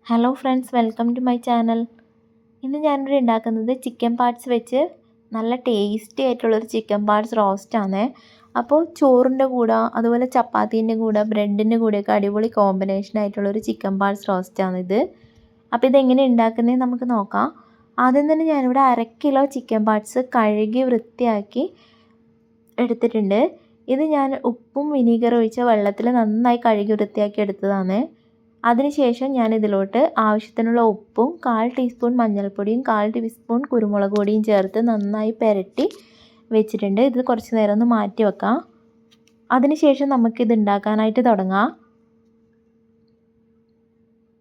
Hello friends, welcome to my channel. ഇന്ന് ഞാനിവിടെ ഉണ്ടാക്കുന്നത് ചിക്കൻ പാർട്സ് വെച്ച് നല്ല ടേസ്റ്റി ആയിട്ടുള്ളൊരു ചിക്കൻ പാർട്സ് റോസ്റ്റാണ്. അപ്പോൾ ചോറിൻ്റെ കൂടെ, അതുപോലെ ചപ്പാത്തീൻ്റെ കൂടെ, ബ്രെഡിൻ്റെ കൂടെയൊക്കെ അടിപൊളി കോമ്പിനേഷൻ ആയിട്ടുള്ളൊരു ചിക്കൻ പാർട്സ് റോസ്റ്റാണിത്. അപ്പോൾ ഇതെങ്ങനെ ഉണ്ടാക്കുന്നത് നമുക്ക് നോക്കാം. ആദ്യം തന്നെ ഞാനിവിടെ 1/2 കിലോ ചിക്കൻ പാർട്സ് കഴുകി വൃത്തിയാക്കി എടുത്തിട്ടുണ്ട്. ഇത് ഞാൻ ഉപ്പും വിനീഗറും ഒഴിച്ച വെള്ളത്തിൽ നന്നായി കഴുകി വൃത്തിയാക്കി എടുത്തതാണ്. അതിനുശേഷം ഞാൻ ഇതിലോട്ട് ആവശ്യത്തിനുള്ള ഉപ്പും 1/4 ടീസ്പൂൺ മഞ്ഞൾപ്പൊടിയും 1/4 ടീസ്പൂൺ കുരുമുളക് പൊടിയും ചേർത്ത് നന്നായി പുരട്ടി വെച്ചിട്ടുണ്ട്. ഇത് കുറച്ച് നേരം ഒന്ന് മാറ്റി വെക്കാം. അതിനുശേഷം നമുക്കിത് ഉണ്ടാക്കാനായിട്ട് തുടങ്ങാം.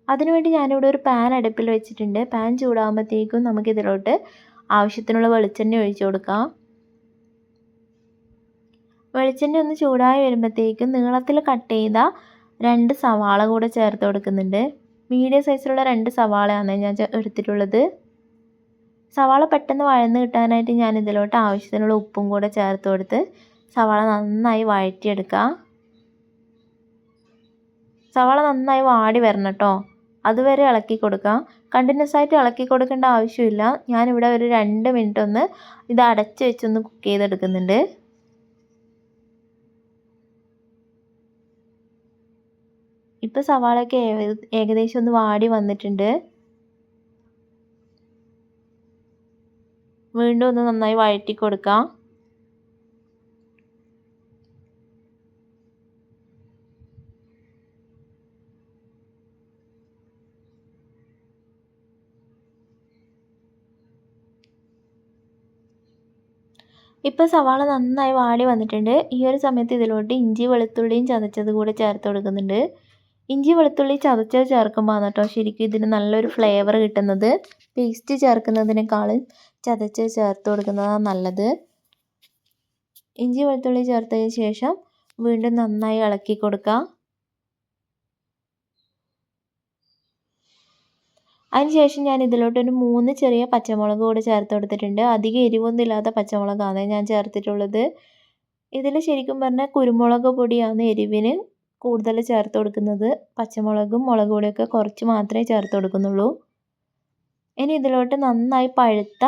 അതിനുവേണ്ടി ഞാനിവിടെ ഒരു പാൻ അടുപ്പിൽ വെച്ചിട്ടുണ്ട്. പാൻ ചൂടാകുമ്പോഴത്തേക്കും നമുക്കിതിലോട്ട് ആവശ്യത്തിനുള്ള വെളിച്ചെണ്ണ ഒഴിച്ചു കൊടുക്കാം. വെളിച്ചെണ്ണ ഒന്ന് ചൂടായി വരുമ്പോഴത്തേക്കും നീളത്തിൽ കട്ട് ചെയ്ത 2 സവാള കൂടെ ചേർത്ത് കൊടുക്കുന്നുണ്ട്. മീഡിയം സൈസിലുള്ള 2 സവാളയാണ് ഞാൻ എടുത്തിട്ടുള്ളത്. സവാള പെട്ടെന്ന് വഴന്ന് കിട്ടാനായിട്ട് ഞാൻ ഇതിലോട്ട് ആവശ്യത്തിനുള്ള ഉപ്പും കൂടെ ചേർത്ത് കൊടുത്ത് സവാള നന്നായി വഴറ്റിയെടുക്കാം. സവാള നന്നായി വാടി വരണം കേട്ടോ. അതുവരെ ഇളക്കി കൊടുക്കാം. കണ്ടിന്യൂസ് ആയിട്ട് ഇളക്കി കൊടുക്കേണ്ട ആവശ്യമില്ല. ഞാനിവിടെ ഒരു 2 മിനിറ്റ് ഒന്ന് ഇത് അടച്ച് വെച്ചൊന്ന് കുക്ക് ചെയ്തെടുക്കുന്നുണ്ട്. ഇപ്പോൾ സവാളയൊക്കെ ഏകദേശം ഒന്ന് വാടി വന്നിട്ടുണ്ട്. വീണ്ടും ഒന്ന് നന്നായി വഴറ്റി കൊടുക്കാം. ഇപ്പോൾ സവാള നന്നായി വാടി വന്നിട്ടുണ്ട്. ഈ ഒരു സമയത്ത് ഇതിലോട്ട് ഇഞ്ചി വെളുത്തുള്ളിയും ചതച്ചത് കൂടെ ചേർത്ത് കൊടുക്കുന്നുണ്ട്. ഇഞ്ചി വെളുത്തുള്ളി ചതച്ചത് ചേർക്കുമ്പോൾ കേട്ടോ ശരിക്കും ഇതിന് നല്ലൊരു ഫ്ലേവർ കിട്ടുന്നത്. പേസ്റ്റ് ചേർക്കുന്നതിനേക്കാളും ചതച്ചത് ചേർത്ത് കൊടുക്കുന്നതാണ് നല്ലത്. ഇഞ്ചി വെളുത്തുള്ളി ചേർത്തതിന് ശേഷം വീണ്ടും നന്നായി ഇളക്കി കൊടുക്കുക. അതിനുശേഷം ഞാൻ ഇതിലോട്ടൊരു 3 ചെറിയ പച്ചമുളക് കൂടെ ചേർത്ത് കൊടുത്തിട്ടുണ്ട്. അധികം എരിവൊന്നും ഇല്ലാത്ത പച്ചമുളകാണ് ഞാൻ ചേർത്തിട്ടുള്ളത്. ഇതിൽ ശരിക്കും പറഞ്ഞാൽ കുരുമുളക് പൊടിയാണ് എരിവിന് കൂടുതൽ ചേർത്ത് കൊടുക്കുന്നത്. പച്ചമുളകും മുളക് പൊടിയൊക്കെ കുറച്ച് മാത്രമേ ചേർത്ത് കൊടുക്കുന്നുള്ളൂ. ഇനി ഇതിലോട്ട് നന്നായി പഴുത്ത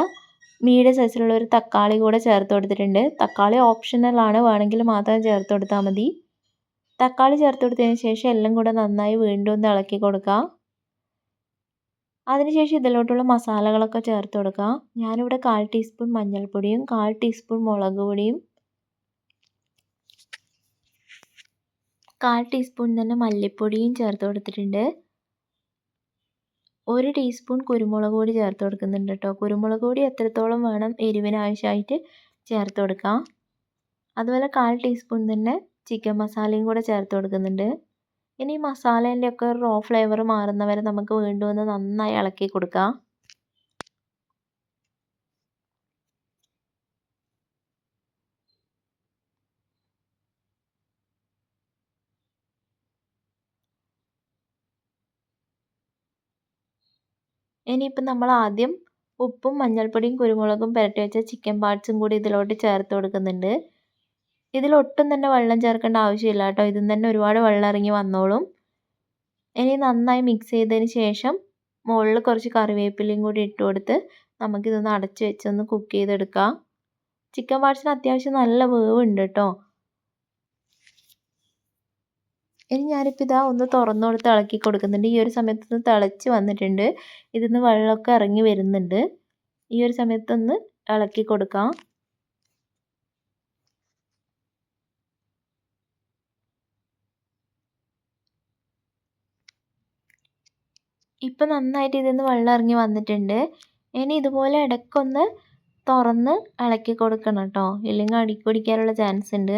മീഡിയം സൈസിലുള്ള ഒരു തക്കാളി കൂടെ ചേർത്ത് കൊടുത്തിട്ടുണ്ട്. തക്കാളി ഓപ്ഷണലാണ്, വേണമെങ്കിൽ മാത്രം ചേർത്ത് കൊടുത്താൽ മതി. തക്കാളി ചേർത്ത് കൊടുത്തതിന് ശേഷം എല്ലാം കൂടെ നന്നായി വീണ്ടും ഒന്ന് ഇളക്കി കൊടുക്കുക. അതിനുശേഷം ഇതിലോട്ടുള്ള മസാലകളൊക്കെ ചേർത്ത് കൊടുക്കുക. ഞാനിവിടെ 1/4 ടീസ്പൂൺ മഞ്ഞൾപ്പൊടിയും 1/4 ടീസ്പൂൺ മുളക് പൊടിയും 1/4 ടീസ്പൂൺ തന്നെ മല്ലിപ്പൊടിയും ചേർത്ത് കൊടുത്തിട്ടുണ്ട്. 1 ടീസ്പൂൺ കുരുമുളക് പൊടി ചേർത്ത് കൊടുക്കുന്നുണ്ട് കേട്ടോ. കുരുമുളക് പൊടി എത്രത്തോളം വേണം എരിവിന് ആവശ്യമായിട്ട് ചേർത്ത് കൊടുക്കാം. അതുപോലെ 1/4 ടീസ്പൂൺ തന്നെ ചിക്കൻ മസാലയും കൂടെ ചേർത്ത് കൊടുക്കുന്നുണ്ട്. ഇനി മസാലേൻ്റെ ഒക്കെ റോ ഫ്ലേവർ മാറുന്നവരെ നമുക്ക് വീണ്ടും ഒന്ന് നന്നായി ഇളക്കി കൊടുക്കാം. ഇനിയിപ്പം നമ്മൾ ആദ്യം ഉപ്പും മഞ്ഞൾപ്പൊടിയും കുരുമുളകും പുരട്ടി വെച്ച ചിക്കൻ പാർട്സും കൂടി ഇതിലോട്ട് ചേർത്ത് കൊടുക്കുന്നുണ്ട്. ഇതിലൊട്ടും തന്നെ വെള്ളം ചേർക്കേണ്ട ആവശ്യമില്ല കേട്ടോ. ഇതിൽ തന്നെ ഒരുപാട് വെള്ളം ഇറങ്ങി വന്നോളും. ഇനി നന്നായി മിക്സ് ചെയ്തതിന് ശേഷം മുകളിൽ കുറച്ച് കറിവേപ്പിലയും കൂടി ഇട്ട് കൊടുത്ത് നമുക്കിതൊന്ന് അടച്ച് വെച്ചൊന്ന് കുക്ക് ചെയ്തെടുക്കാം. ചിക്കൻ പാർട്സിന് അത്യാവശ്യം നല്ല വേവുണ്ട് കേട്ടോ. ഇനി ഞാനിപ്പോൾ ഇതാ ഒന്ന് തുറന്നു കൊടുത്ത് ഇളക്കി കൊടുക്കുന്നുണ്ട്. ഈ ഒരു സമയത്തൊന്ന് തിളച്ച് വന്നിട്ടുണ്ട്. ഇതിന്ന് വെള്ളമൊക്കെ ഇറങ്ങി വരുന്നുണ്ട്. ഈ ഒരു സമയത്തൊന്ന് ഇളക്കി കൊടുക്കാം. ഇപ്പം നന്നായിട്ട് ഇതിന്ന് വെള്ളം ഇറങ്ങി വന്നിട്ടുണ്ട്. ഇനി ഇതുപോലെ ഇടയ്ക്കൊന്ന് തുറന്ന് ഇളക്കി കൊടുക്കണം കേട്ടോ, ഇല്ലെങ്കിൽ അടിക്ക് പിടിക്കാനുള്ള ചാൻസ് ഉണ്ട്.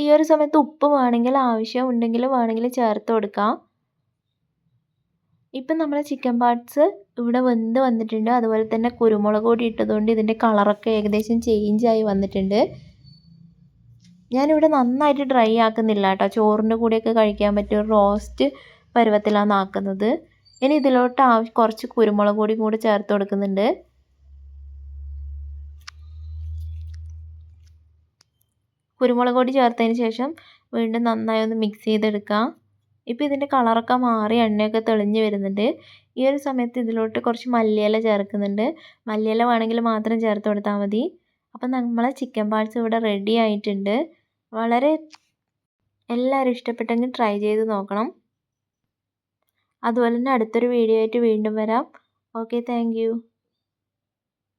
ഈ ഒരു സമയത്ത് ഉപ്പ് വേണമെങ്കിൽ ആവശ്യമുണ്ടെങ്കിൽ ചേർത്ത് കൊടുക്കാം. ഇപ്പം നമ്മുടെ ചിക്കൻ പാർട്സ് ഇവിടെ വെന്ത് വന്നിട്ടുണ്ട്. അതുപോലെ തന്നെ കുരുമുളക് പൊടി ഇട്ടതുകൊണ്ട് ഇതിൻ്റെ കളറൊക്കെ ഏകദേശം ചേഞ്ചായി വന്നിട്ടുണ്ട്. ഞാനിവിടെ നന്നായിട്ട് ഡ്രൈ ആക്കുന്നില്ല കേട്ടോ. ചോറിൻ്റെ കൂടെയൊക്കെ കഴിക്കാൻ പറ്റിയ ഒരു റോസ്റ്റ് പരുവത്തിലാണ് ആക്കുന്നത്. ഇനി ഇതിലോട്ട് കുറച്ച് കുരുമുളക് പൊടിയും കൂടി ചേർത്ത് കൊടുക്കുന്നുണ്ട്. കുരുമുളക് പൊടി ചേർത്തതിന് ശേഷം വീണ്ടും നന്നായി ഒന്ന് മിക്സ് ചെയ്തെടുക്കാം. ഇപ്പോൾ ഇതിൻ്റെ കളറൊക്കെ മാറി എണ്ണയൊക്കെ തെളിഞ്ഞ് വരുന്നുണ്ട്. ഈ ഒരു സമയത്ത് ഇതിലോട്ട് കുറച്ച് മല്ലിയില ചേർക്കുന്നുണ്ട്. മല്ലിയില വേണമെങ്കിൽ മാത്രം ചേർത്ത് കൊടുത്താൽ മതി. അപ്പം നമ്മളെ ചിക്കൻ പാർട്സ് ഇവിടെ റെഡി ആയിട്ടുണ്ട്. വളരെ എല്ലാവരും ഇഷ്ടപ്പെട്ടെങ്കിൽ ട്രൈ ചെയ്ത് നോക്കണം. അതുപോലെ തന്നെ അടുത്തൊരു വീഡിയോ ആയിട്ട് വീണ്ടും വരാം. Okay, thank you.